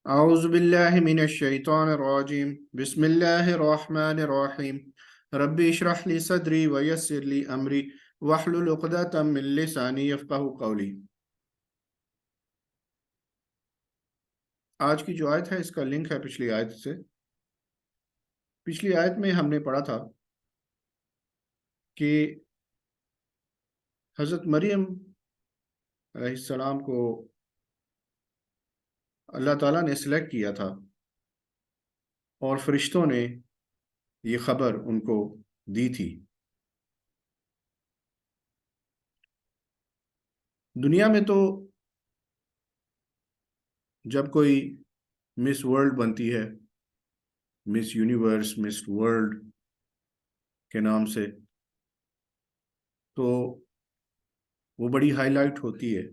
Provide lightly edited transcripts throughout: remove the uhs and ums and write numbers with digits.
أعوذ بالله من الشيطان الرجيم بسم الله الرحمن الرحيم ربي اشرح لي صدري ويسر لي أمري واحلل عقدة من لساني يفقهوا قولي۔ آج کی جو آیت ہے اس کا لنک ہے پچھلی آیت سے۔ پچھلی آیت میں ہم نے پڑھا تھا کہ حضرت مریم علیہ السلام کو اللہ تعالیٰ نے سلیکٹ کیا تھا اور فرشتوں نے یہ خبر ان کو دی تھی۔ دنیا میں تو جب کوئی مس ورلڈ بنتی ہے، مس یونیورس، مس ورلڈ کے نام سے، تو وہ بڑی ہائی لائٹ ہوتی ہے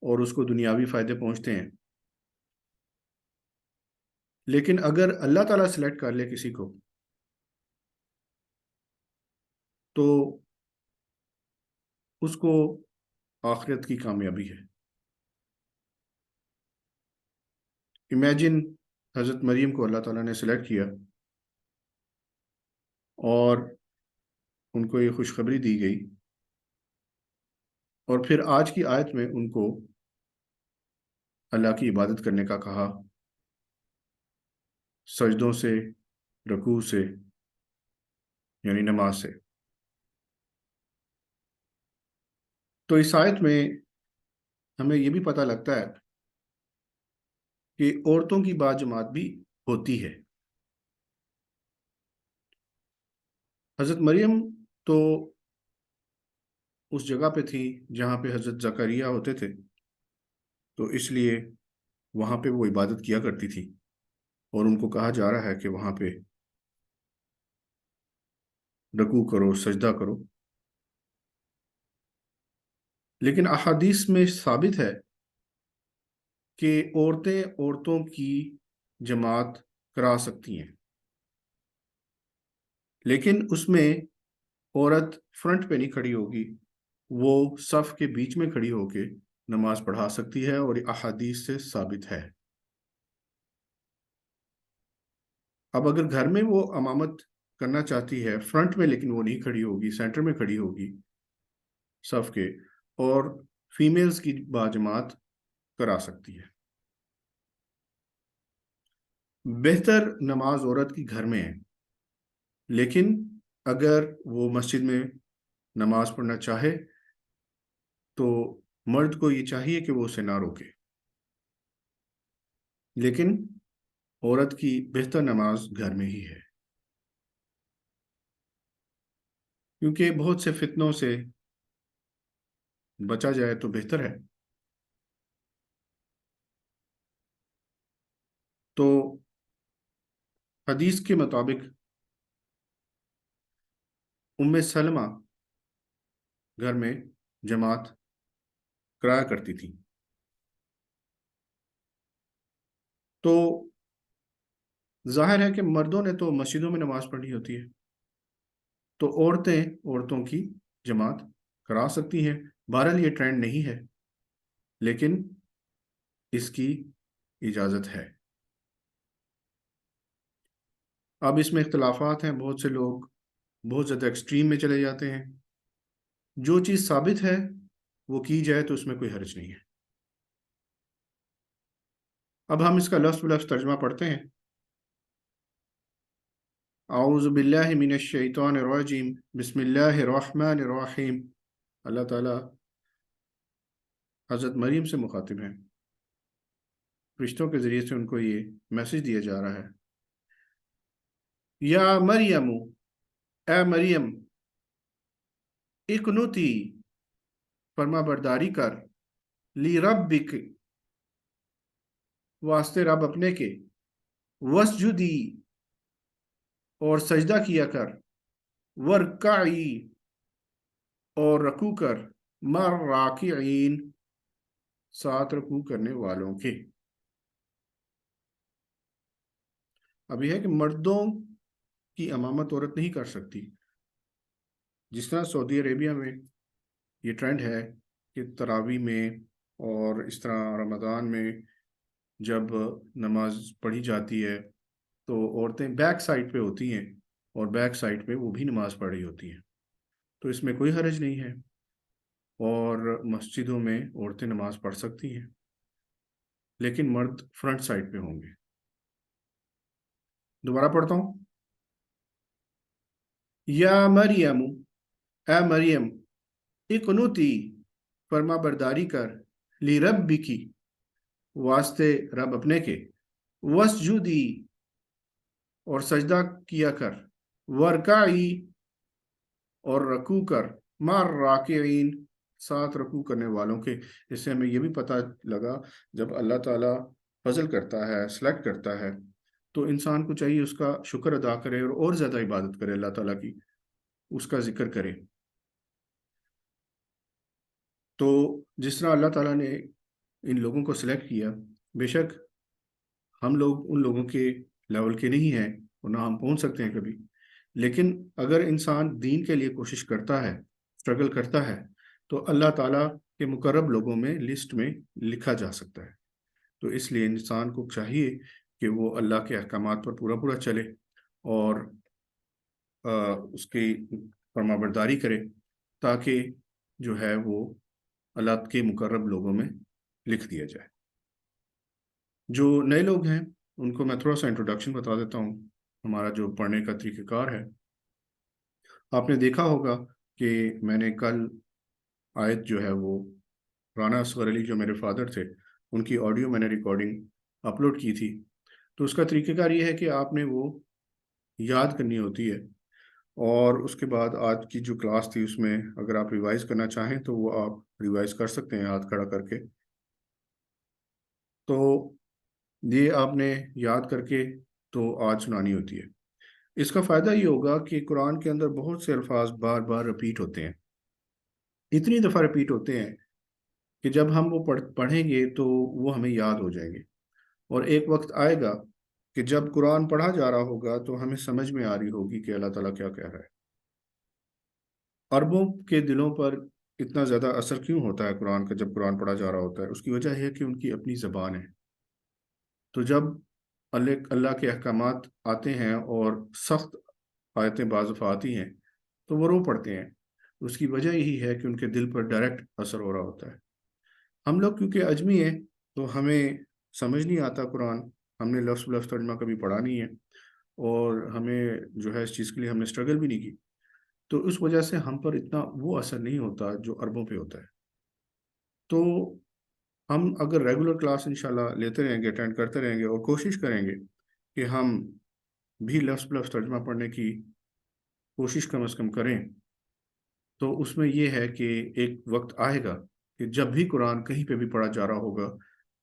اور اس کو دنیاوی فائدے پہنچتے ہیں۔ لیکن اگر اللہ تعالیٰ سلیکٹ کر لے کسی کو تو اس کو آخرت کی کامیابی ہے۔ امیجن حضرت مریم کو اللہ تعالیٰ نے سلیکٹ کیا اور ان کو یہ خوشخبری دی گئی، اور پھر آج کی آیت میں ان کو اللہ کی عبادت کرنے کا کہا، سجدوں سے، رکوع سے، یعنی نماز سے۔ تو اس آیت میں ہمیں یہ بھی پتہ لگتا ہے کہ عورتوں کی باجماعت بھی ہوتی ہے۔ حضرت مریم تو اس جگہ پہ تھی جہاں پہ حضرت زکریہ ہوتے تھے، تو اس لیے وہاں پہ وہ عبادت کیا کرتی تھی، اور ان کو کہا جا رہا ہے کہ وہاں پہ رکوع کرو، سجدہ کرو۔ لیکن احادیث میں ثابت ہے کہ عورتیں عورتوں کی جماعت کرا سکتی ہیں، لیکن اس میں عورت فرنٹ پہ نہیں کھڑی ہوگی، وہ صف کے بیچ میں کھڑی ہو کے نماز پڑھا سکتی ہے، اور یہ احادیث سے ثابت ہے۔ اب اگر گھر میں وہ امامت کرنا چاہتی ہے فرنٹ میں، لیکن وہ نہیں کھڑی ہوگی، سینٹر میں کھڑی ہوگی صف کے، اور فیمیلز کی باجماعت کرا سکتی ہے۔ بہتر نماز عورت کی گھر میں ہے، لیکن اگر وہ مسجد میں نماز پڑھنا چاہے تو مرد کو یہ چاہیے کہ وہ اسے نہ روکے، لیکن عورت کی بہتر نماز گھر میں ہی ہے، کیونکہ بہت سے فتنوں سے بچا جائے تو بہتر ہے۔ تو حدیث کے مطابق ام سلمہ گھر میں جماعت کرایا کرتی تھی۔ تو ظاہر ہے کہ مردوں نے تو مسجدوں میں نماز پڑھنی ہوتی ہے، تو عورتیں عورتوں کی جماعت کرا سکتی ہیں۔ بہرحال یہ ٹرینڈ نہیں ہے، لیکن اس کی اجازت ہے۔ اب اس میں اختلافات ہیں، بہت سے لوگ بہت زیادہ ایکسٹریم میں چلے جاتے ہیں۔ جو چیز ثابت ہے وہ کی جائے تو اس میں کوئی حرج نہیں ہے۔ اب ہم اس کا لفظ بلفظ ترجمہ پڑھتے ہیں۔ اعوذ باللہ من الشیطان الرجیم بسم اللہ الرحمن الرحیم۔ اللہ تعالیٰ حضرت مریم سے مخاطب ہیں، فرشتوں کے ذریعے سے ان کو یہ میسج دیا جا رہا ہے۔ یا مریم، اے مریم، اقنتی، فرما برداری کر، لی ربک، واسطے رب اپنے کے، وسجدی، اور سجدہ کیا کر، ورکعی، اور رکوع کر، مع الراکعین، ساتھ رکوع کرنے والوں کے۔ اب یہ ہے کہ مردوں کی امامت عورت نہیں کر سکتی۔ جس طرح سعودی عربیہ میں یہ ٹرینڈ ہے کہ تراویح میں اور اس طرح رمضان میں جب نماز پڑھی جاتی ہے تو عورتیں بیک سائڈ پہ ہوتی ہیں اور بیک سائڈ پہ وہ بھی نماز پڑھ رہی ہوتی ہیں، تو اس میں کوئی حرج نہیں ہے، اور مسجدوں میں عورتیں نماز پڑھ سکتی ہیں، لیکن مرد فرنٹ سائڈ پہ ہوں گے۔ دوبارہ پڑھتا ہوں، یا مریم، اے مریم، اقنوتی، فرما برداری کر، لی رب کی، واسطے رب اپنے کے، وسجودی، اور سجدہ کیا کر، ورکعی، اور رکوع کر، مار راکعین، ساتھ رکوع کرنے والوں کے۔ اس سے ہمیں یہ بھی پتہ لگا جب اللہ تعالیٰ فضل کرتا ہے، سلیکٹ کرتا ہے، تو انسان کو چاہیے اس کا شکر ادا کرے اور زیادہ عبادت کرے، اللہ تعالیٰ کی اس کا ذکر کرے۔ تو جس طرح اللہ تعالیٰ نے ان لوگوں کو سلیکٹ کیا، بے شک ہم لوگ ان لوگوں کے لیول کے نہیں ہیں اور نہ ہم پہنچ سکتے ہیں کبھی، لیکن اگر انسان دین کے لیے کوشش کرتا ہے، اسٹرگل کرتا ہے، تو اللہ تعالیٰ کے مقرب لوگوں میں لسٹ میں لکھا جا سکتا ہے۔ تو اس لیے انسان کو چاہیے کہ وہ اللہ کے احکامات پر پورا پورا چلے اور اس کی فرما برداری کرے، تاکہ جو ہے وہ اللہ کے مقرب لوگوں میں لکھ دیا جائے۔ جو نئے لوگ ہیں ان کو میں تھوڑا سا انٹروڈکشن بتا دیتا ہوں، ہمارا جو پڑھنے کا طریقہ کار ہے۔ آپ نے دیکھا ہوگا کہ میں نے کل آیت جو ہے وہ رانا اصغر علی جو میرے فادر تھے ان کی آڈیو میں نے ریکارڈنگ اپلوڈ کی تھی۔ تو اس کا طریقہ کار یہ ہے کہ آپ نے وہ یاد کرنی ہوتی ہے، اور اس کے بعد آج کی جو کلاس تھی اس میں اگر آپ ریوائز کرنا چاہیں تو وہ آپ ریوائز کر سکتے ہیں ہاتھ کھڑا کر کے۔ تو یہ آپ نے یاد کر کے تو آج سنانی ہوتی ہے۔ اس کا فائدہ یہ ہوگا کہ قرآن کے اندر بہت سے الفاظ بار بار رپیٹ ہوتے ہیں، اتنی دفعہ رپیٹ ہوتے ہیں کہ جب ہم وہ پڑھیں گے تو وہ ہمیں یاد ہو جائیں گے، اور ایک وقت آئے گا کہ جب قرآن پڑھا جا رہا ہوگا تو ہمیں سمجھ میں آ رہی ہوگی کہ اللہ تعالیٰ کیا کہہ رہا ہے۔ عربوں کے دلوں پر اتنا زیادہ اثر کیوں ہوتا ہے قرآن کا جب قرآن پڑھا جا رہا ہوتا ہے؟ اس کی وجہ ہے کہ ان کی اپنی زبان ہے۔ تو جب اللہ کے احکامات آتے ہیں اور سخت آیتیں بعض دفعہ آتی ہیں تو وہ رو پڑتے ہیں، اس کی وجہ یہی ہے کہ ان کے دل پر ڈائریکٹ اثر ہو رہا ہوتا ہے۔ ہم لوگ کیونکہ اجمی ہیں تو ہمیں سمجھ نہیں آتا قرآن، ہم نے لفظ بلفظ ترجمہ کبھی پڑھا نہیں ہے، اور ہمیں جو ہے اس چیز کے لیے ہم نے اسٹرگل بھی نہیں کی، تو اس وجہ سے ہم پر اتنا وہ اثر نہیں ہوتا جو عربوں پہ ہوتا ہے۔ تو ہم اگر ریگولر کلاس انشاءاللہ لیتے رہیں گے، اٹینڈ کرتے رہیں گے، اور کوشش کریں گے کہ ہم بھی لفظ بلفظ ترجمہ پڑھنے کی کوشش کم از کم کریں، تو اس میں یہ ہے کہ ایک وقت آئے گا کہ جب بھی قرآن کہیں پہ بھی پڑھا جا رہا ہوگا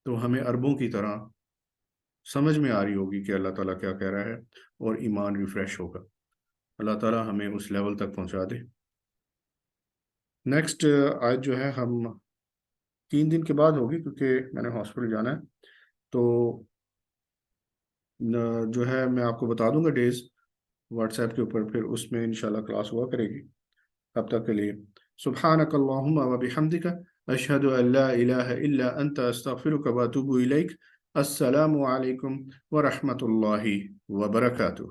تو ہمیں عربوں کی طرح سمجھ میں آ رہی ہوگی کہ اللہ تعالیٰ کیا کہہ رہا ہے، اور ایمان ریفریش ہوگا۔ اللہ تعالیٰ ہمیں اس لیول تک پہنچا دے۔ نیکسٹ آج جو ہے ہم 3 دن کے بعد ہوگی، کیونکہ میں نے ہاسپٹل جانا ہے، تو جو ہے میں آپ کو بتا دوں گا ڈیز واٹس ایپ کے اوپر، پھر اس میں انشاءاللہ کلاس ہوا کرے گی۔ تب تک کے لیے سبحانک اللہم و بحمدک، اشہد ان لا الہ الا انت، استغفرک و اتوب الیک۔ السلام علیکم ورحمۃ اللہ وبرکاتہ۔